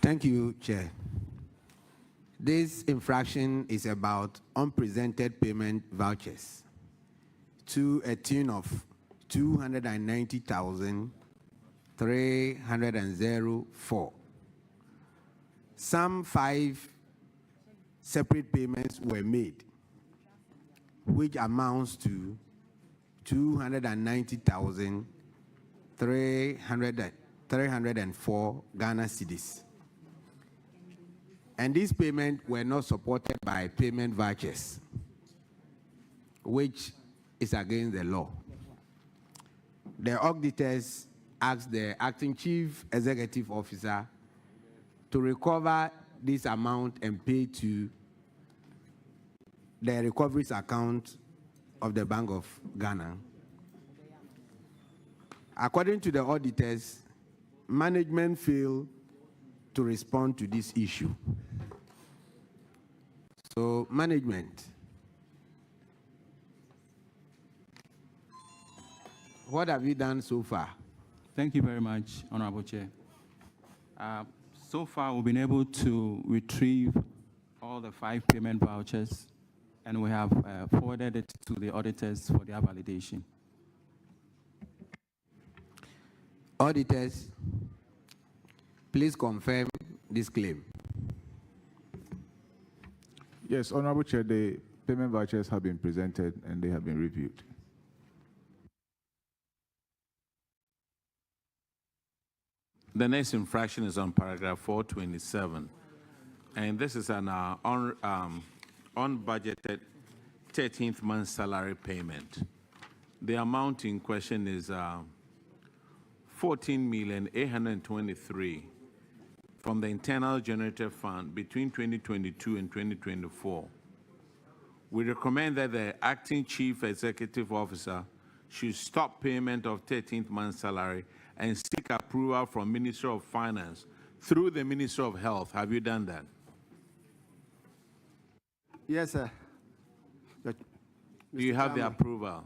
Thank you, Chair. This infraction is about unpresented payment vouchers to a tune of 290,304. Some 5 separate payments were made, which amounts to 290,304 Ghana cedis. And these payments were not supported by payment vouchers, which is against the law. The auditors asked the acting chief executive officer to recover this amount and pay to the recoveries account of the Bank of Ghana. According to the auditors, management failed to respond to this issue. So, management, what have you done so far? Thank you very much, Honorable Chair. So far, we've been able to retrieve all the 5 payment vouchers, and we have forwarded it to the auditors for their validation. Auditors, please confirm this claim. Yes, Honorable Chair, the payment vouchers have been presented and they have been reviewed. The next infraction is on paragraph 427, and this is an unbudgeted 13th month salary payment. The amount in question is 14,823,000 from the Internal Generator Fund between 2022 and 2024. We recommend that the acting chief executive officer should stop payment of 13th month salary and seek approval from Ministry of Finance through the Ministry of Health. Have you done that? Yes, sir. Do you have the approval?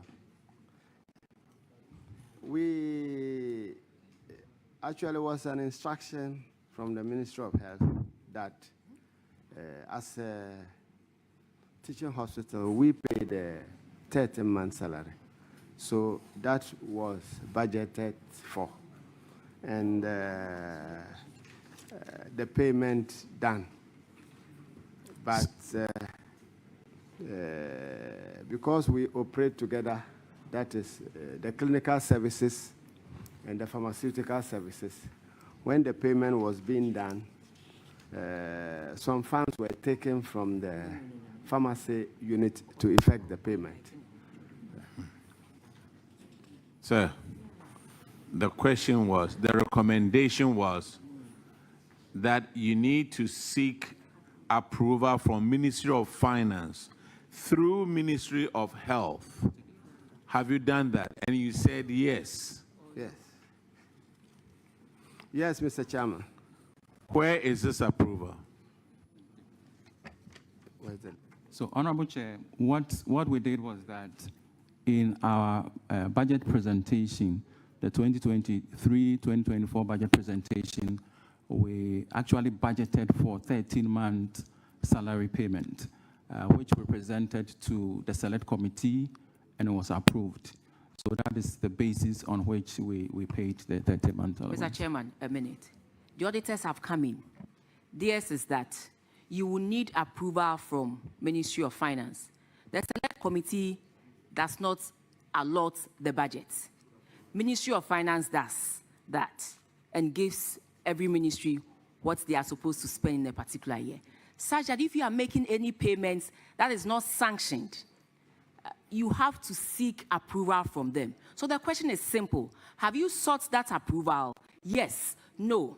We actually was an instruction from the Ministry of Health that as a teaching hospital, we pay the 13-month salary. So that was budgeted for. And the payment done. But because we operate together, that is the clinical services and the pharmaceutical services, when the payment was being done, some funds were taken from the pharmacy unit to effect the payment. Sir, the question was, the recommendation was that you need to seek approval from Ministry of Finance through Ministry of Health. Have you done that? And you said yes. Yes. Yes, Mr. Chairman. Where is this approval? Where is it? So, Honorable Chair, what we did was that in our budget presentation, the 2023-2024 budget presentation, we actually budgeted for 13-month salary payment, which we presented to the select committee and it was approved. So that is the basis on which we paid the 13-month. Mr. Chairman, a minute. The auditors have come in. Theirs is that you will need approval from Ministry of Finance. The select committee does not allot the budget. Ministry of Finance does that and gives every ministry what they are supposed to spend in a particular year. Such that if you are making any payments that is not sanctioned, you have to seek approval from them. So the question is simple. Have you sought that approval? Yes, no.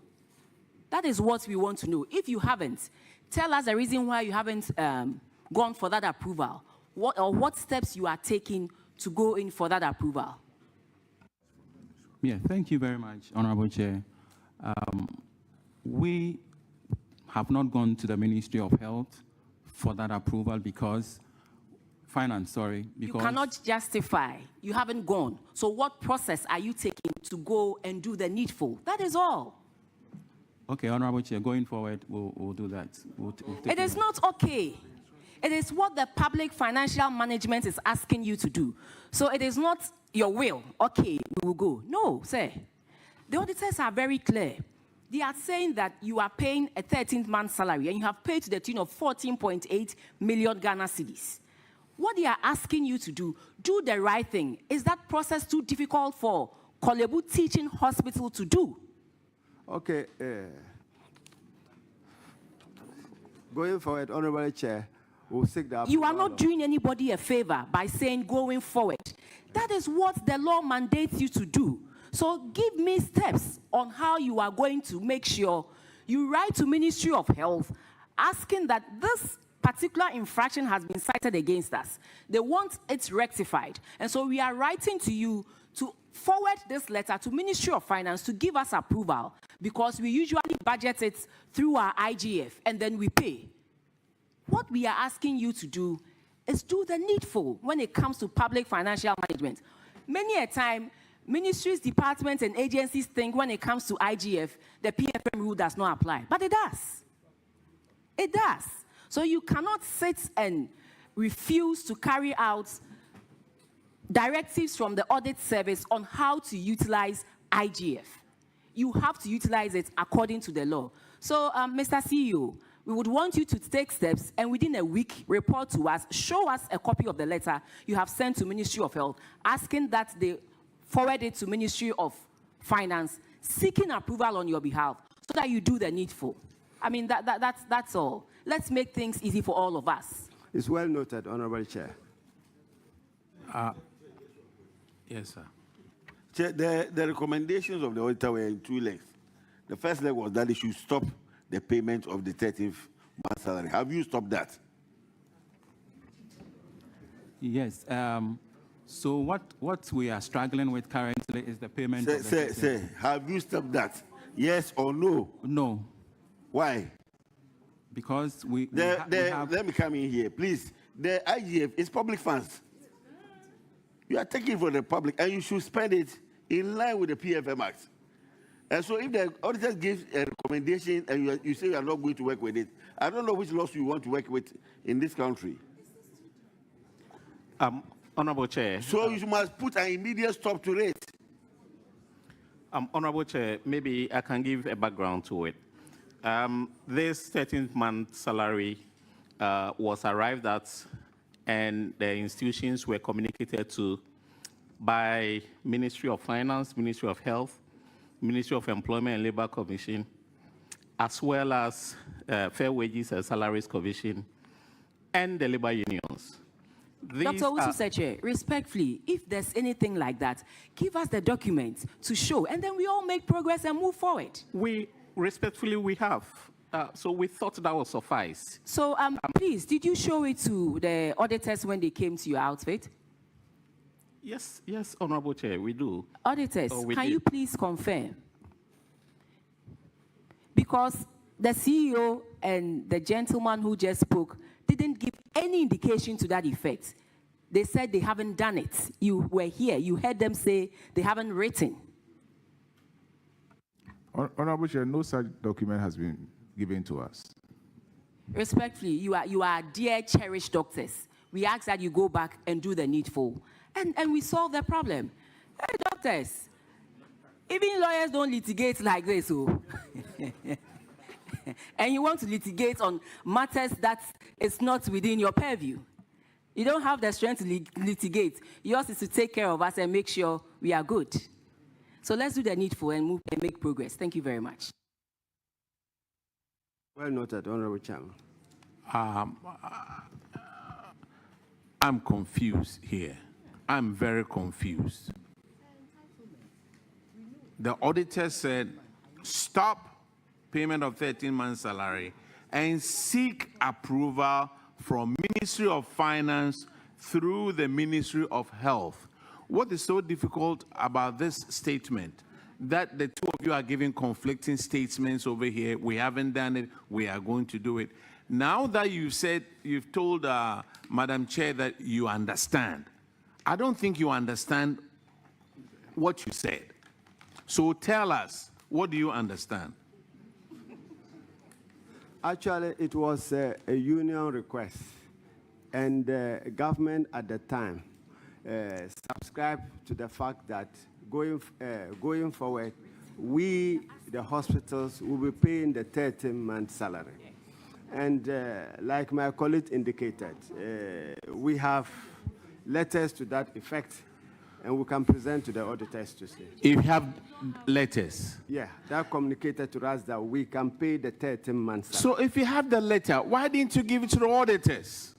That is what we want to know. If you haven't, tell us the reason why you haven't gone for that approval. What steps you are taking to go in for that approval. Yeah, thank you very much, Honorable Chair. We have not gone to the Ministry of Health for that approval because because you cannot justify. You haven't gone. So what process are you taking to go and do the needful? That is all. Okay, Honorable Chair, going forward, we'll do that. We'll take It is not okay. It is what the public financial management is asking you to do. So it is not your will. Okay, we will go. No, sir. The auditors are very clear. They are saying that you are paying a 13th-month salary and you have paid to the tune of 14.8 million Ghana cedis. What they are asking you to do the right thing. Is that process too difficult for Korle-Bu Teaching Hospital to do? Okay. Going forward, Honorable Chair, we'll seek the You are approval not doing anybody a favor by saying going forward. That is what the law mandates you to do. So give me steps on how you are going to make sure you write to Ministry of Health asking that this particular infraction has been cited against us. They want it rectified. And so we are writing to you to forward this letter to Ministry of Finance to give us approval, because we usually budget it through our IGF and then we pay. What we are asking you to do is do the needful when it comes to public financial management. Many a time, ministries, departments, and agencies think when it comes to IGF, the PFM rule does not apply. But it does. It does. So you cannot sit and refuse to carry out directives from the audit service on how to utilize IGF. You have to utilize it according to the law. So, Mr. CEO, we would want you to take steps and within a week report to us, show us a copy of the letter you have sent to Ministry of Health, asking that they forward it to Ministry of Finance, seeking approval on your behalf so that you do the needful. I mean, that's all. Let's make things easy for all of us. It's well noted, Honorable Chair. Yes, sir. Chair, the recommendations of the auditor were in two legs. The first leg was that they should stop the payment of the 13th month salary. Have you stopped that? Yes. So what we are struggling with currently is the payment of the Say, have you stopped that? Yes or no? No, Why? because we Let me come in here, please. The IGF is public funds. You are taking it from the public, and you should spend it in line with the PFM Act. And so if the auditor gives a recommendation and you say you are not going to work with it, I don't know which laws you want to work with in this country. Honorable Chair. So you must put an immediate stop to it. Honorable Chair, maybe I can give a background to it. This 13th-month salary was arrived at, and the institutions were communicated to by Ministry of Finance, Ministry of Health, Ministry of Employment and Labor Commission, as well as Fair Wages and Salaries Commission, and the labor unions. Dr. Ususeche, respectfully, if there's anything like that, give us the documents to show, and then we all make progress and move forward. Respectfully, we have. So we thought that would suffice. So please, did you show it to the auditors when they came to your outfit? Yes, Honorable Chair, we do. Auditors, can you please confirm? Because the CEO and the gentleman who just spoke didn't give any indication to that effect. They said they haven't done it. You were here. You heard them say they haven't written. Honorable Chair, no such document has been given to us. Respectfully, you are dear, cherished doctors. We ask that you go back and do the needful. And we solve the problem. Hey, doctors, even lawyers don't litigate like this. Oh. And you want to litigate on matters that is not within your purview. You don't have the strength to litigate. Yours is to take care of us and make sure we are good. So let's do the needful and move and make progress. Thank you very much. Well noted, Honorable Chairman. I'm confused here. I'm very confused. The auditor said, stop payment of 13-month salary and seek approval from Ministry of Finance through the Ministry of Health. What is so difficult about this statement? That the two of you are giving conflicting statements over here. We haven't done it. We are going to do it. Now that you've told Madam Chair that you understand, I don't think you understand what you said. So tell us, what do you understand? Actually, it was a union request, and the government at the time subscribed to the fact that going forward, we, the hospitals, will be paying the 13th-month salary. And like my colleague indicated, we have letters to that effect, and we can present to the auditors to see. If you have letters. Yeah, that communicated to us that we can pay the 13th-month salary. So if you have the letter, why didn't you give it to the auditors?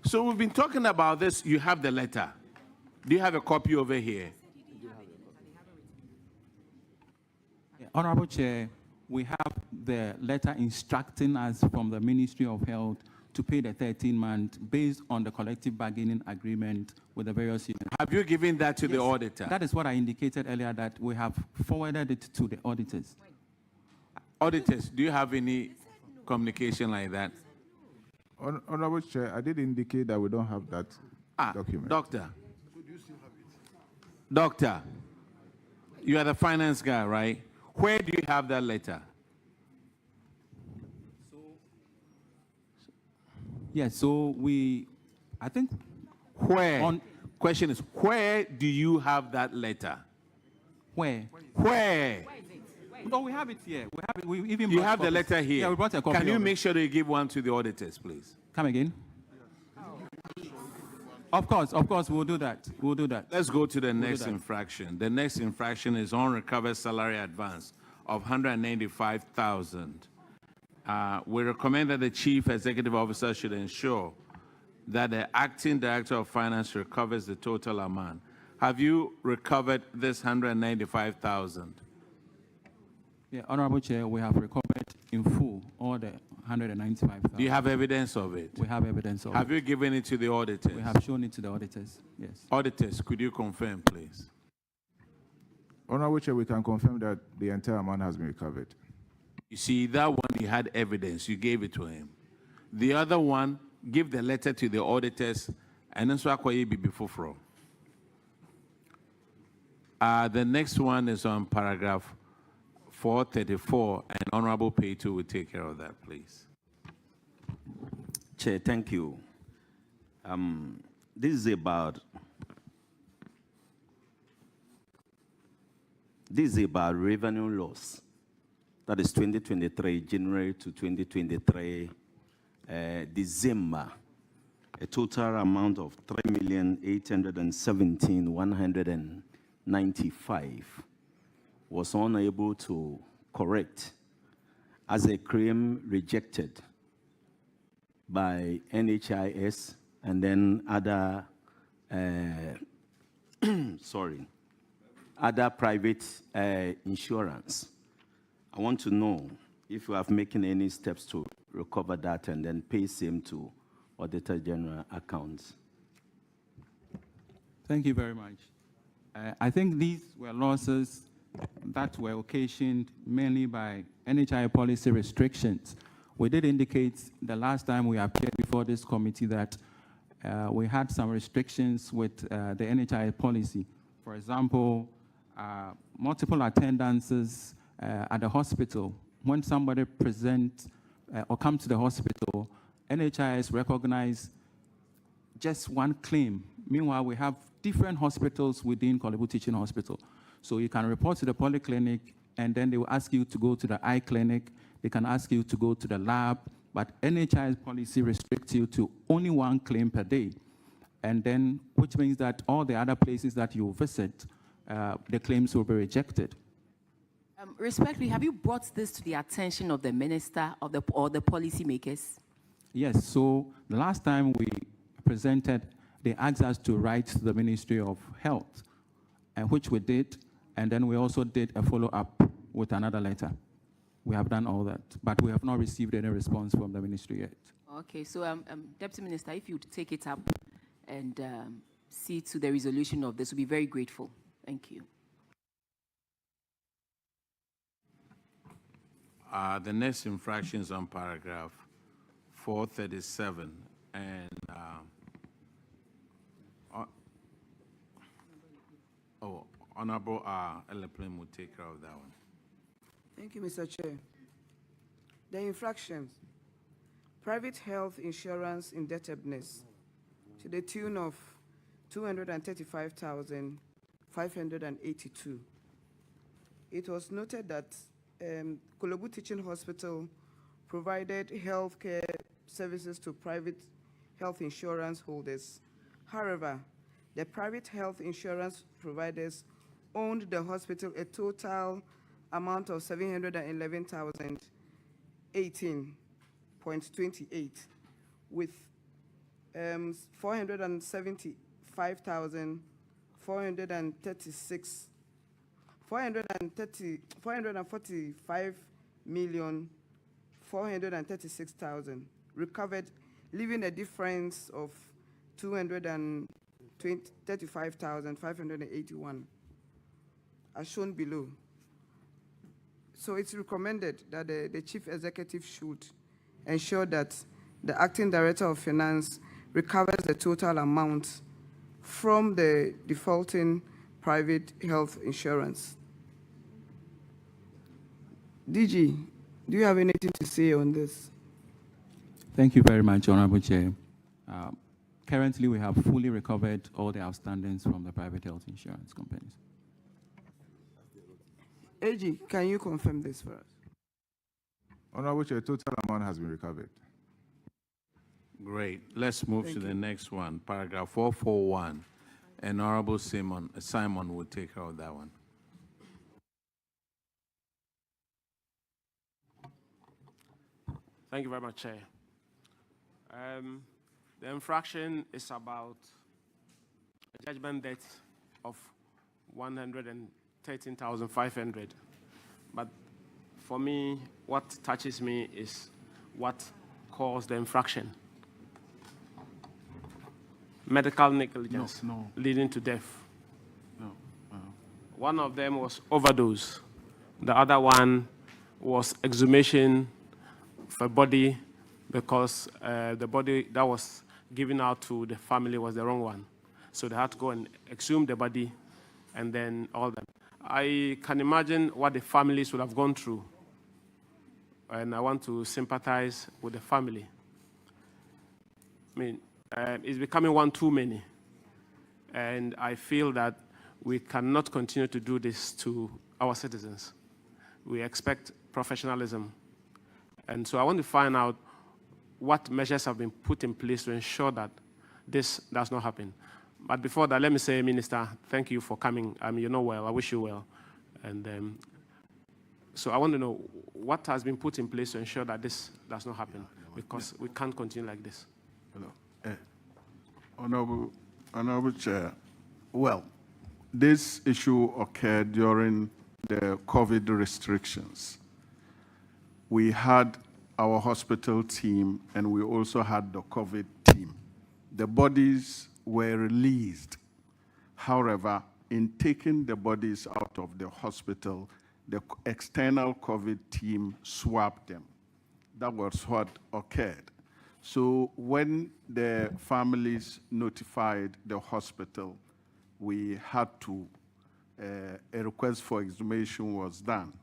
So we've been talking about this. You have the letter. Do you have a copy over here? Honorable Chair, we have the letter instructing us from the Ministry of Health to pay the 13-month based on the collective bargaining agreement with the various unions. Have you given that to the auditor? That is what I indicated earlier, that we have forwarded it to the auditors. Auditors, do you have any communication like that? Honorable Chair, I did indicate that we don't have that document. Doctor. Doctor, you are the finance guy, right? Where do you have that letter? Yes, so I think. Where? Question is, where do you have that letter? Where? Where? No, we have it here. We have it. We even You brought have the copies. letter here. Yeah, we brought a copy. Can you of make it. sure that you give one to the auditors, please? Come again? Of course, we'll do that. We'll do that. Let's go to the do next that. infraction. The next infraction is unrecovered salary advance of 195,000. We recommend that the chief executive officer should ensure that the acting director of finance recovers the total amount. Have you recovered this 195,000? Yeah, Honorable Chair, we have recovered in full all the 195,000. Do you have evidence of it? We have evidence of Have it. you given it to the auditors? We have shown it to the auditors, yes. Auditors, could you confirm, please? Honorable Chair, we can confirm that the entire amount has been recovered. You see, that one, you had evidence. You gave it to him. The other one, give the letter to the auditors, and then so I be before from. The next one is on paragraph 434, and Honorable Payto will take care of that, please. Chair, thank you. This is about revenue loss. That is 2023 January to 2023 December. A total amount of 3,817,195 was unable to correct as a claim rejected by NHIS and then other, other private insurance. I want to know if you have making any steps to recover that and then pay same to Auditor General accounts. Thank you very much. I think these were losses that were occasioned mainly by NHI policy restrictions. We did indicate the last time we appeared before this committee that we had some restrictions with the NHI policy. For example, multiple attendances at the hospital. When somebody presents or comes to the hospital, NHIS recognize just one claim. Meanwhile, we have different hospitals within Korle-Bu Teaching Hospital. So you can report to the polyclinic, and then they will ask you to go to the eye clinic. They can ask you to go to the lab, but NHIS policy restricts you to only one claim per day. And then, which means that all the other places that you visit, the claims will be rejected. Respectfully, have you brought this to the attention of the minister or the policy makers? Yes, so the last time we presented, they asked us to write to the Ministry of Health, and which we did, and then we also did a follow-up with another letter. We have done all that, but we have not received any response from the ministry yet. Okay, so Deputy Minister, if you would take it up and see to the resolution of this, we'll be very grateful. Thank you. The next infraction is on paragraph 437, and Honorable Eleplin will take care of that one. Thank you, Mr. Chair. The infractions: private health insurance indebtedness to the tune of 235,582. It was noted that Korle-Bu Teaching Hospital provided healthcare services to private health insurance holders. However, the private health insurance providers owned the hospital a total amount of 711,018.28, with 445,436,000 recovered, leaving a difference of 235,581, as shown below. So it's recommended that the chief executive should ensure that the acting director of finance recovers the total amount from the defaulting private health insurance. DG, do you have anything to say on this? Thank you very much, Honorable Chair. Currently, we have fully recovered all the outstandings from the private health insurance companies. AG, can you confirm this for us? Honorable Chair, total amount has been recovered. Great. Let's move to the next one, paragraph 441. And Honorable Simon will take care of that one. Thank you very much, Chair. The infraction is about a judgment debt of 113,500. But for me, what touches me is what caused the infraction. Medical negligence leading to death. One of them was overdose. The other one was exhumation of a body, because the body that was given out to the family was the wrong one. So they had to go and exhume the body, and then all that. I can imagine what the families would have gone through, and I want to sympathize with the family. I mean, it's becoming one too many, and I feel that we cannot continue to do this to our citizens. We expect professionalism. And so I want to find out what measures have been put in place to ensure that this does not happen. But before that, let me say, Minister, thank you for coming. You know well. I wish you well. And so I want to know what has been put in place to ensure that this does not happen, because we can't continue like this. Hello. Honorable Chair, well, this issue occurred during the COVID restrictions. We had our hospital team, and we also had the COVID team. The bodies were released. However, in taking the bodies out of the hospital, the external COVID team swapped them. That was what occurred. So when the families notified the hospital, we had to, a request for exhumation was done.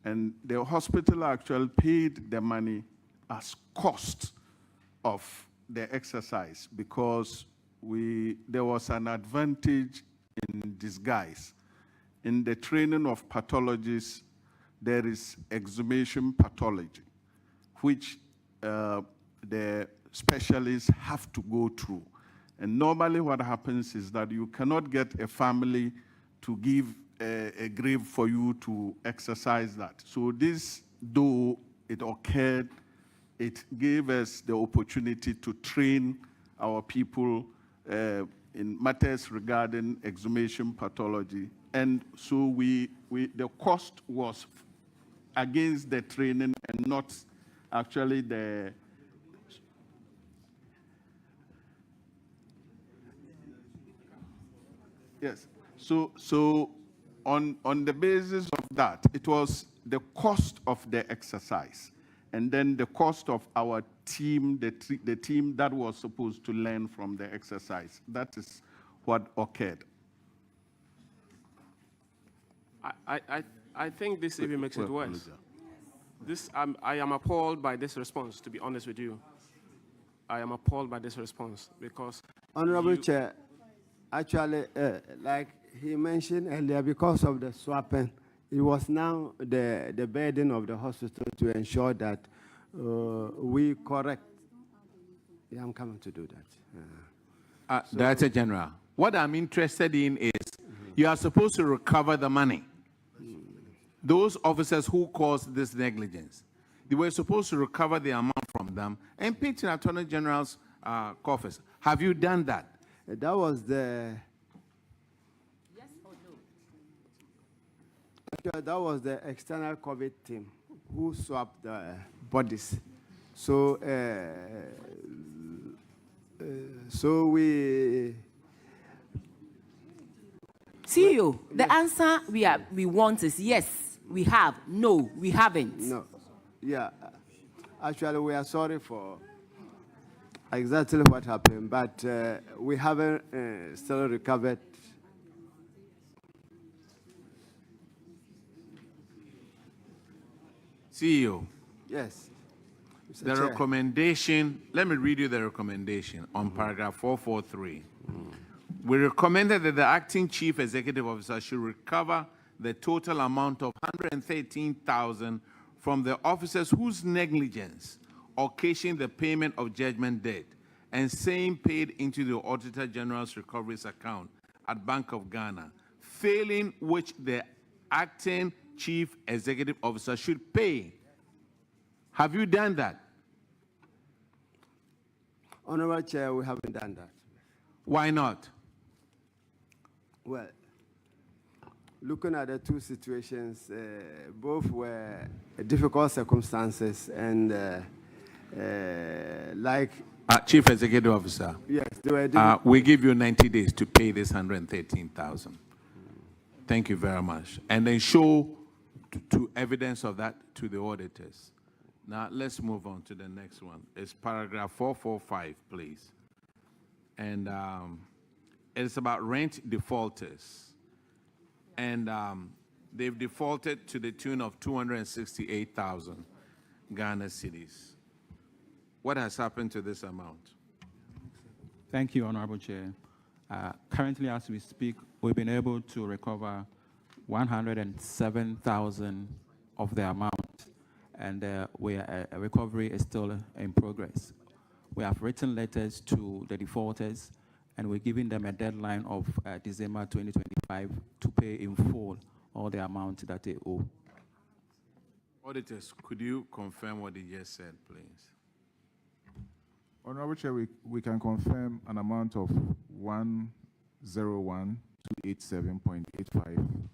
And the hospital actually paid the money as cost of the exercise, because there was an advantage in disguise. In the training of pathologists, there is exhumation pathology, which the specialists have to go through. And normally what happens is that you cannot get a family to give a grave for you to exercise that. So this, though it occurred, it gave us the opportunity to train our people in matters regarding exhumation pathology. And so the cost was against the training and not actually the... Yes, so on the basis of that, it was the cost of the exercise, and then the cost of our team, the team that was supposed to learn from the exercise. That is what occurred. I think this even makes it worse. I am appalled by this response, to be honest with you. I am appalled by this response because... Honorable Chair, actually, like he mentioned earlier, because of the swapping, it was now the burden of the hospital to ensure that we correct. Yeah, I'm coming to do that. Director General, what I'm interested in is you are supposed to recover the money. Those officers who caused this negligence, they were supposed to recover the amount from them and pay to the Attorney General's coffers. Have you done that? That was the... Yes or no? Actually, that was the external COVID team who swapped the bodies. So, we... CEO, the answer we want is yes, we have. No, we haven't. No. Yeah. Actually, we are sorry for exactly what happened, but we haven't still recovered. CEO. Yes. Mr. The Chair. recommendation, let me read you the recommendation on paragraph 443. We recommended that the acting chief executive officer should recover the total amount of $113,000 from the officers whose negligence occasioned the payment of judgment debt and same paid into the Auditor General's recoveries account at Bank of Ghana, failing which the acting chief executive officer should pay. Have you done that? Honorable Chair, we haven't done that. Why not? Well, looking at the two situations, both were difficult circumstances, and like... Chief Executive Officer. Yes, they were we give you 90 days to pay this $113,000. Thank you very much. And then show to evidence of that to the auditors. Now, let's move on to the next one. It's paragraph 445, please. And it's about rent defaulters. And they've defaulted to the tune of 268,000 Ghana cedis. What has happened to this amount? Thank you, Honorable Chair. Currently, as we speak, we've been able to recover 107,000 of the amount, and recovery is still in progress. We have written letters to the defaulters, and we're giving them a deadline of December 2025 to pay in full all the amount that they owe. Auditors, could you confirm what he just said, please? Honorable Chair, we can confirm an amount of 101,287.85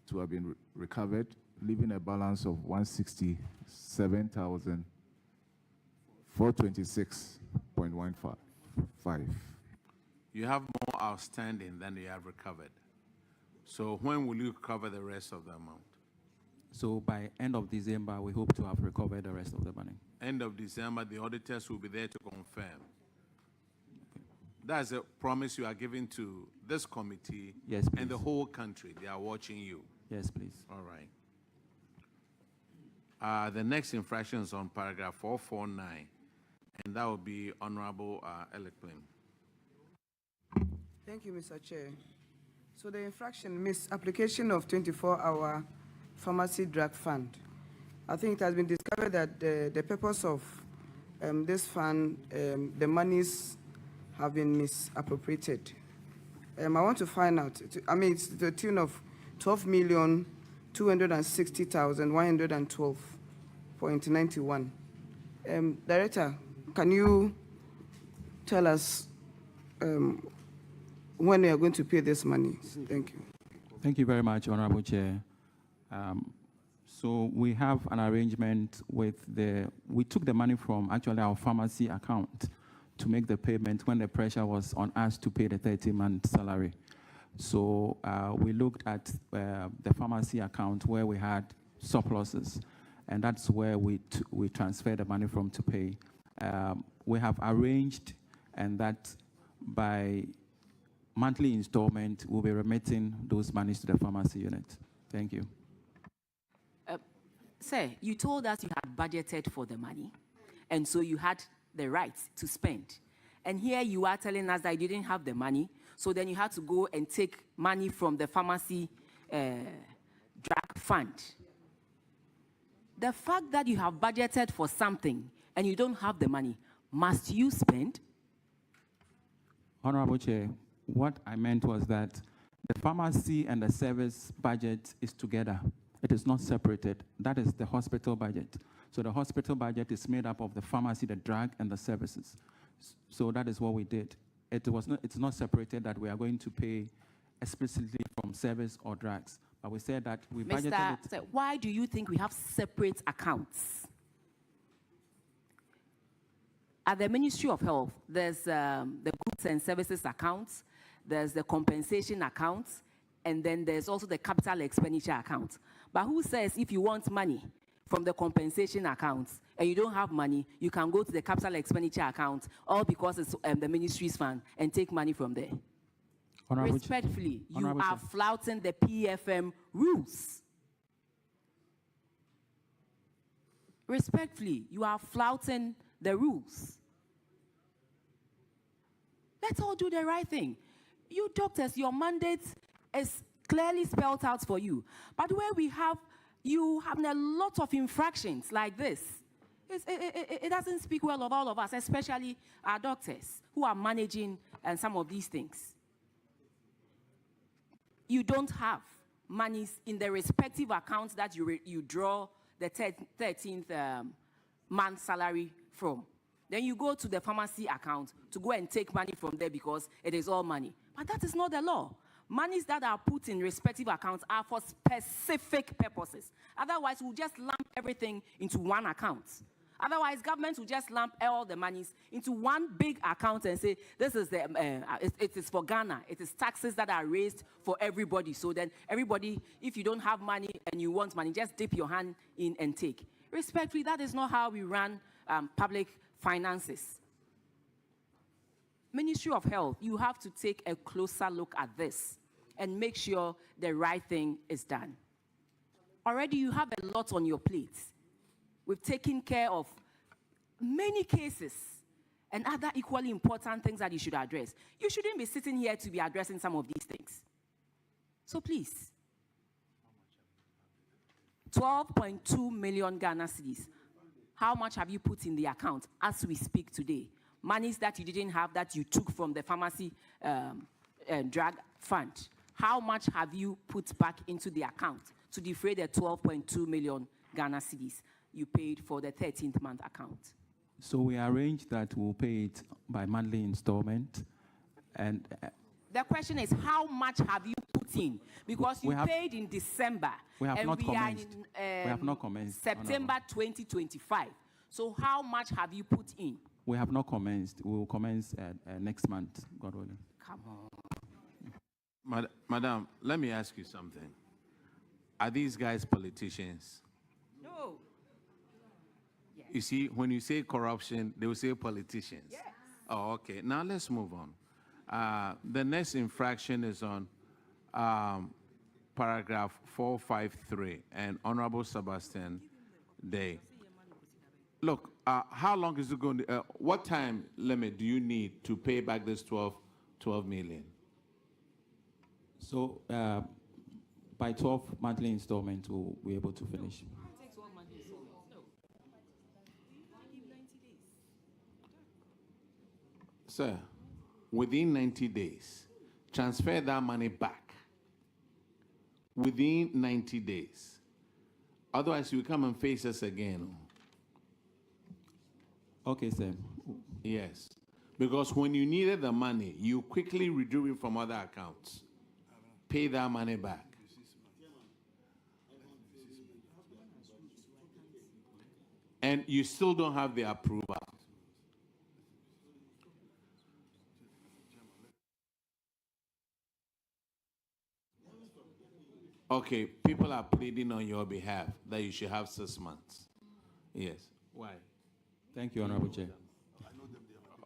to have been recovered, leaving a balance of 167,426.15. You have more outstanding than you have recovered. So when will you recover the rest of the amount? So by end of December, we hope to have recovered the rest of the money. End of December, the auditors will be there to confirm. That's a promise you are giving to this committee. Yes, please. And the whole country. They are watching you. Yes, please. All right. The next infraction is on paragraph 449, and that will be Honorable Elikplim. Thank you, Mr. Chair. So the infraction, misapplication of 24-hour pharmacy drug fund. I think it has been discovered that the purpose of this fund, the monies have been misappropriated. I want to find out, it's the tune of 12,260,112.91. Director, can you tell us when we are going to pay this money? Thank you. Thank you very much, Honorable Chair. So we have an arrangement with we took the money from actually our pharmacy account to make the payment when the pressure was on us to pay the 13th-month salary. So we looked at the pharmacy account where we had surpluses, and that's where we transferred the money from to pay. We have arranged, and that by monthly installment, we'll be remitting those monies to the pharmacy unit. Thank you. Sir, you told us you had budgeted for the money, and so you had the right to spend. And here you are telling us that you didn't have the money, so then you had to go and take money from the pharmacy drug fund. The fact that you have budgeted for something and you don't have the money, must you spend? Honorable Chair, what I meant was that the pharmacy and the service budget is together. It is not separated. That is the hospital budget. So the hospital budget is made up of the pharmacy, the drug, and the services. So that is what we did. It's not separated that we are going to pay explicitly from service or drugs. But we said that we budgeted it. Sir, why do you think we have separate accounts? At the Ministry of Health, there's the goods and services accounts, there's the compensation accounts, and then there's also the capital expenditure account. But who says if you want money from the compensation accounts and you don't have money, you can go to the capital expenditure account, all because it's the ministry's fund, and take money from there? Honorable Respectfully, you Honorable are flouting the PFM rules. Respectfully, you are flouting the rules. Let's all do the right thing. You doctors, your mandate is clearly spelled out for you. But where you have a lot of infractions like this, it doesn't speak well of all of us, especially our doctors who are managing some of these things. You don't have monies in the respective accounts that you draw the 13th month salary from. Then you go to the pharmacy account to go and take money from there because it is all money. But that is not the law. Monies that are put in respective accounts are for specific purposes. Otherwise, we'll just lump everything into one account. Otherwise, government will just lump all the monies into one big account and say, this is it is for Ghana. It is taxes that are raised for everybody. So then everybody, if you don't have money and you want money, just dip your hand in and take. Respectfully, that is not how we run public finances. Ministry of Health, you have to take a closer look at this and make sure the right thing is done. Already you have a lot on your plate. We've taken care of many cases and other equally important things that you should address. You shouldn't be sitting here to be addressing some of these things. So please, 12.2 million Ghana cedis. How much have you put in the account as we speak today? Monies that you didn't have that you took from the pharmacy drug fund. How much have you put back into the account to defray the 12.2 million Ghana cedis you paid for the 13th month account? So we arranged that we'll pay it by monthly installment. And the question is, how much have you put in? Because you paid in December. We have not commenced. We have not commenced. September 2025. So how much have you put in? We have not commenced. We will commence next month, God willing. Come on. Madam, let me ask you something. Are these guys politicians? No. Yes. You see, when you say corruption, they will say politicians. Yes. Oh, okay. Now let's move on. The next infraction is on paragraph 453 and Honorable Sebastian Day. Look, how long is it going to, what time limit do you need to pay back this 12 million? So by 12 monthly installments, we'll be able to finish. Sir, within 90 days, transfer that money back. Within 90 days. Otherwise, you come and face us again. Okay, sir. Yes. Because when you needed the money, you quickly withdrew it from other accounts. Pay that money back. And you still don't have the approval. Okay, people are pleading on your behalf that you should have 6 months. Yes. Why? Thank you, Honorable Chair.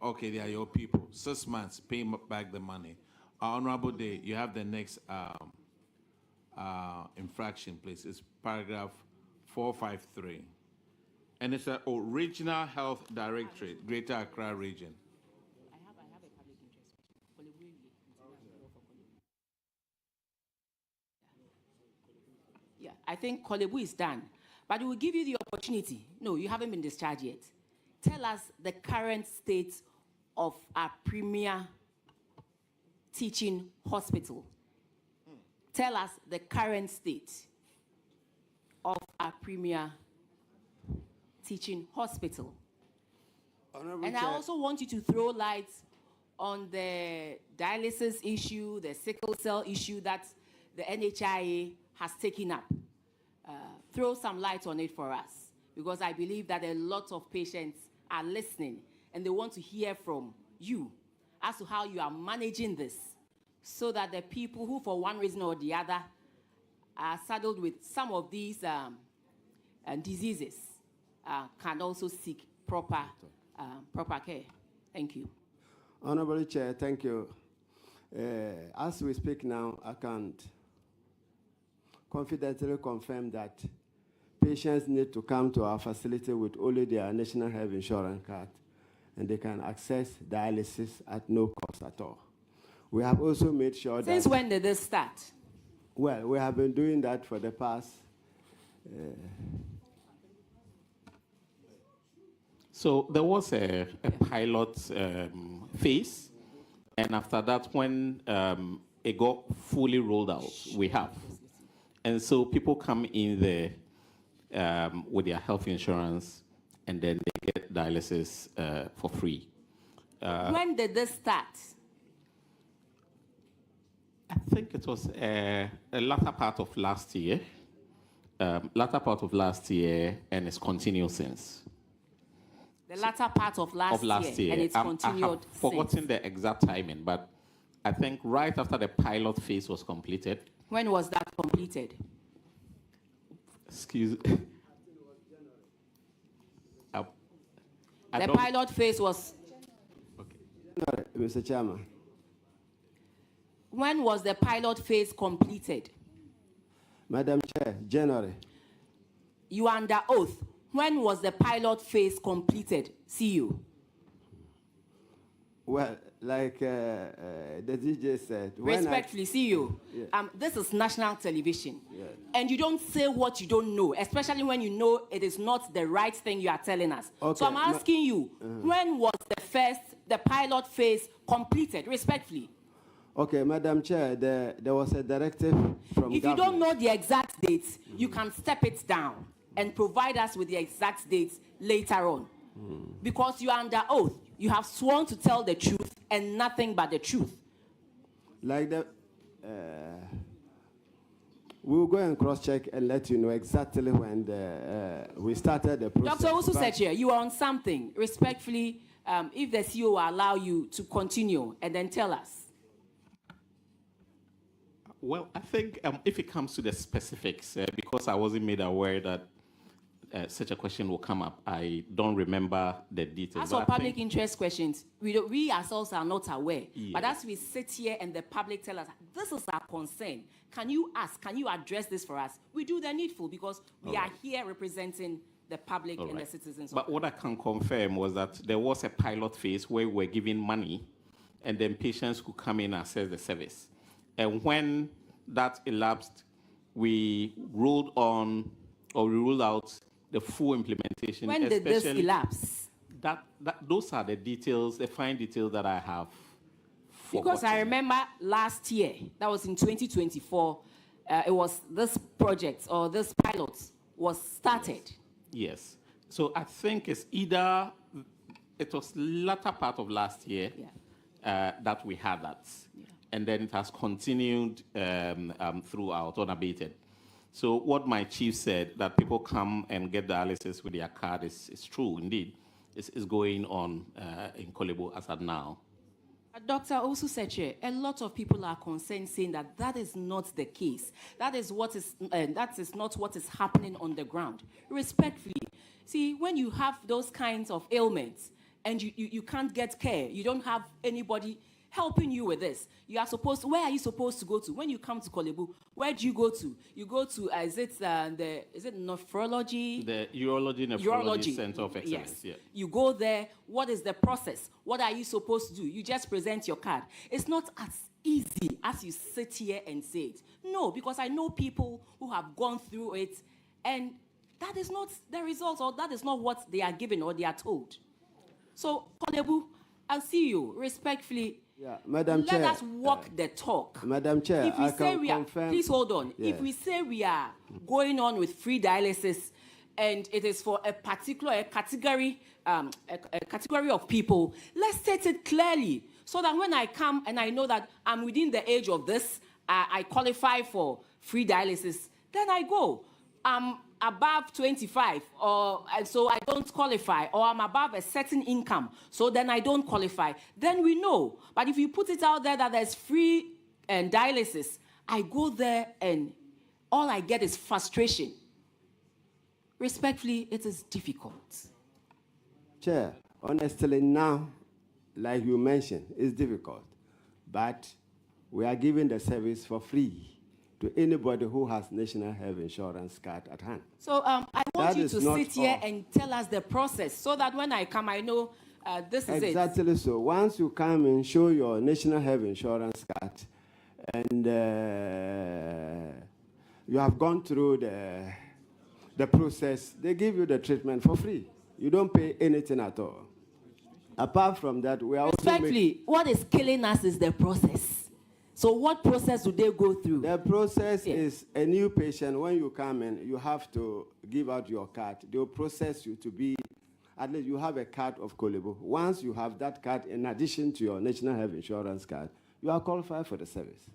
Okay, they are your people. 6 months, pay back the money. Honorable Day, you have the next infraction, please. It's paragraph 453. And it's an original health directorate, Greater Accra region. I have a public interest. Yeah, I think Korle-Bu is done. But we will give you the opportunity. No, you haven't been discharged yet. Tell us the current state of our premier teaching hospital. Tell us the current state of our premier teaching hospital. Honorable And Chair, I also want you to throw light on the dialysis issue, the sickle cell issue that the NHIA has taken up. Throw some light on it for us, because I believe that a lot of patients are listening and they want to hear from you as to how you are managing this, so that the people who, for one reason or the other, are saddled with some of these diseases can also seek proper care. Thank you. Honorable Chair, thank you. As we speak now, I can confidently confirm that patients need to come to our facility with only their national health insurance card, and they can access dialysis at no cost at all. We have also made sure that... Since when did this start? Well, we have been doing that for the past... So there was a pilot phase, and after that, when it got fully rolled out, we have. And so people come in there with their health insurance, and then they get dialysis for free. When did this start? I think it was a latter part of last year. And it's continued since. The latter part of last year, and it's continued I have forgotten the exact timing, but I think right after the pilot phase was completed. When was that completed? Excuse me. The pilot phase was... Okay. Mr. Chairman. When was the pilot phase completed? Madam Chair, January. You are under oath. When was the pilot phase completed? See you. Well, like the DJ said... Respectfully, see you. Yeah. This is national television. Yeah. And you don't say what you don't know, especially when you know it is not the right thing you are telling us. Okay. So I'm asking you, when was the pilot phase completed? Respectfully. Okay, Madam Chair, there was a directive from If you don't know the exact dates, you can step it down and provide us with the exact dates later on. Because you are under oath. You have sworn to tell the truth and nothing but the truth. Like the... we'll go and cross-check and let you know exactly when we started the process. Dr. Usu-Sechie, you are on something. Respectfully, if the CEO will allow you to continue and then tell us. Well, I think if it comes to the specifics, because I wasn't made aware that such a question will come up, I don't remember the details. As for public interest questions, we ourselves are not aware. Yes. But as we sit here and the public tell us, this is our concern, can you address this for us? We do the needful, because we are here representing the public and the citizens. But what I can confirm was that there was a pilot phase where we were giving money, and then patients could come in and access the service. And when that elapsed, we rolled out the full implementation. When did this elapse? Those are the details, the fine details that I have forgotten. Because I remember last year, that was in 2024, it was this project or this pilot was started. Yes. So I think it's either, it was latter part of last year that we had that. Yeah. And then it has continued throughout, unabated. So what my chief said, that people come and get dialysis with their card, is true indeed. It's going on in Korle-Bu as of now. Dr. Usu-Sechie, a lot of people are concerned, saying that that is not the case. That is not what is happening on the ground. Respectfully, see, when you have those kinds of ailments and you can't get care, you don't have anybody helping you with this. Where are you supposed to go to? When you come to Korle-Bu, where do you go to? You go to, is it nephrology? The Urology Center of Excellence, yes. yeah. You go there, what is the process? What are you supposed to do? You just present your card. It's not as easy as you sit here and say it. No, because I know people who have gone through it, and that is not the result, or that is not what they are given or they are told. So, Korle-Bu, I'll see you respectfully. Yeah, Madam Chair. Let us walk the talk. Madam Chair, if we I say can we are, confirm. please hold on. Yes. If we say we are going on with free dialysis, and it is for a particular category of people, let's state it clearly, so that when I come and I know that I'm within the age of this, I qualify for free dialysis, then I go. I'm above 25, and so I don't qualify, or I'm above a certain income, so then I don't qualify. Then we know. But if you put it out there that there's free dialysis, I go there and all I get is frustration. Respectfully, it is difficult. Chair, honestly now, like you mentioned, it's difficult. But we are giving the service for free to anybody who has National Health Insurance card at hand. So I want you to sit here all. and tell us the process, so that when I come, I know this is Exactly so. Once you come and show your National Health Insurance card, and you have gone through the process, they give you the treatment for free. You don't pay anything at all. Apart from that, we are respectfully, what is killing us is the process. So what process do they go through? The process is a new patient. When you come in, you have to give out your card. They'll process you to be, at least you have a card of Korle-Bu. Once you have that card, in addition to your National Health Insurance card, you are qualified for the service.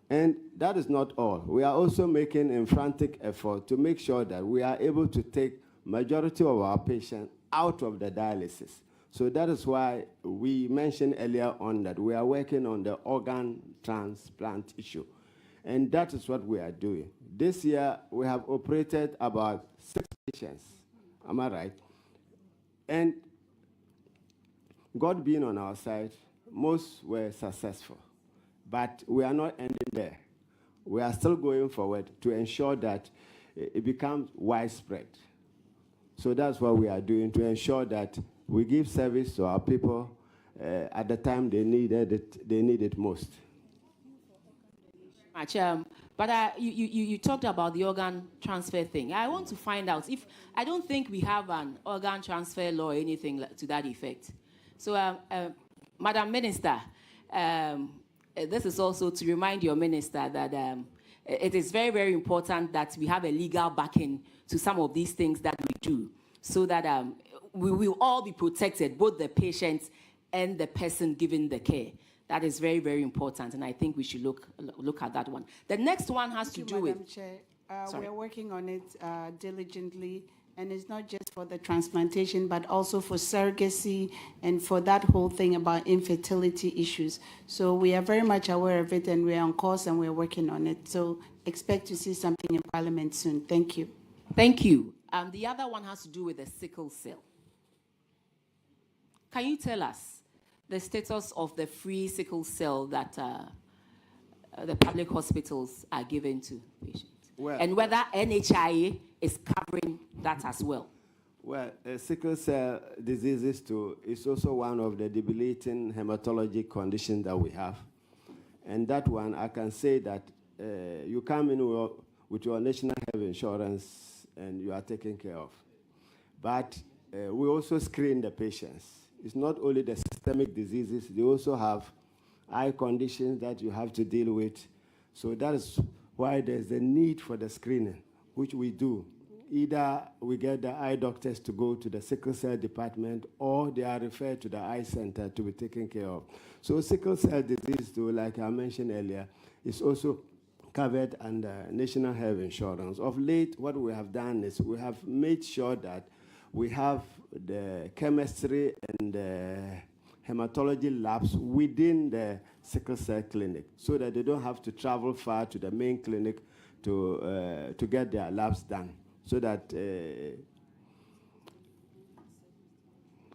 And that is not all. We are also making a frantic effort to make sure that we are able to take majority of our patients out of the dialysis. So that is why we mentioned earlier on that we are working on the organ transplant issue. And that is what we are doing. This year, we have operated about 6 patients. Am I right? And God being on our side, most were successful. But we are not ending there. We are still going forward to ensure that it becomes widespread. So that's what we are doing, to ensure that we give service to our people at the time they need it most. But you talked about the organ transfer thing. I want to find out if, I don't think we have an organ transfer law or anything to that effect. So, Madam Minister, this is also to remind your minister that it is very, very important that we have a legal backing to some of these things that we do, so that we will all be protected, both the patient and the person giving the care. That is very, very important, and I think we should look at that one. The next one has to do with... Madam Chair. We're working on it diligently, and it's not just for the transplantation, but also for surrogacy and for that whole thing about infertility issues. So we are very much aware of it, and we're on course, and we're working on it. So expect to see something in Parliament soon. Thank you. Thank you. The other one has to do with the sickle cell. Can you tell us the status of the free sickle cell that the public hospitals are given to patients? Well, and whether NHIA is covering that as well? Well, sickle cell diseases is also one of the debilitating hematologic conditions that we have. And that one, I can say that you come in with your National Health Insurance and you are taken care of. But we also screen the patients. It's not only the systemic diseases, they also have eye conditions that you have to deal with. So that is why there's a need for the screening, which we do. Either we get the eye doctors to go to the sickle cell department, or they are referred to the eye center to be taken care of. So sickle cell disease, too, like I mentioned earlier, is also covered under National Health Insurance. Of late, what we have done is we have made sure that we have the chemistry and the hematology labs within the sickle cell clinic, so that they don't have to travel far to the main clinic to get their labs done, so that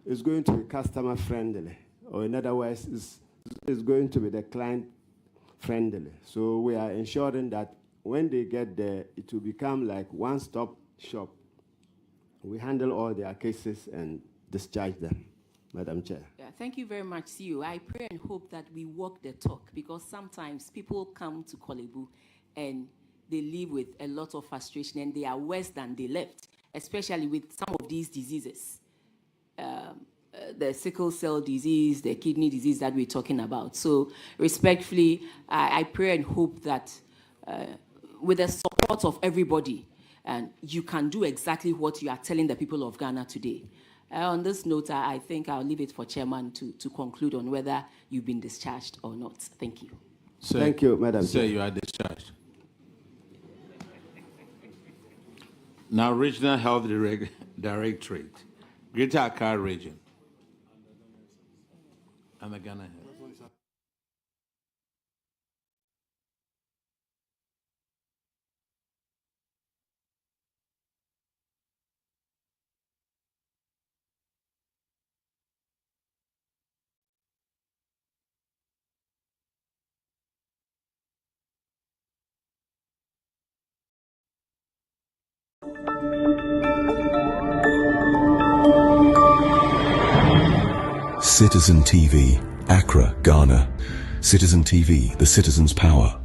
it's going to be customer friendly. or in other words, is going to be the client friendly. So we are ensuring that when they get there, it will become like one-stop shop. We handle all their cases and discharge them, Madam Chair. Yeah, thank you very much, CEO. I pray and hope that we walk the talk, because sometimes people come to Korle-Bu and they live with a lot of frustration and they are worse than they left, especially with some of these diseases. The sickle cell disease, the kidney disease that we're talking about. So respectfully, I pray and hope that with the support of everybody, and you can do exactly what you are telling the people of Ghana today. On this note, I think I'll leave it for Chairman to conclude on whether you've been discharged or not. Thank you. Sir, thank you, Madam Sir, Chair. you are discharged. Now, Regional Health Directorate, Greater Accra Region. And the Ghana Health. Citizen TV, Accra, Ghana. Citizen TV, the citizen's power.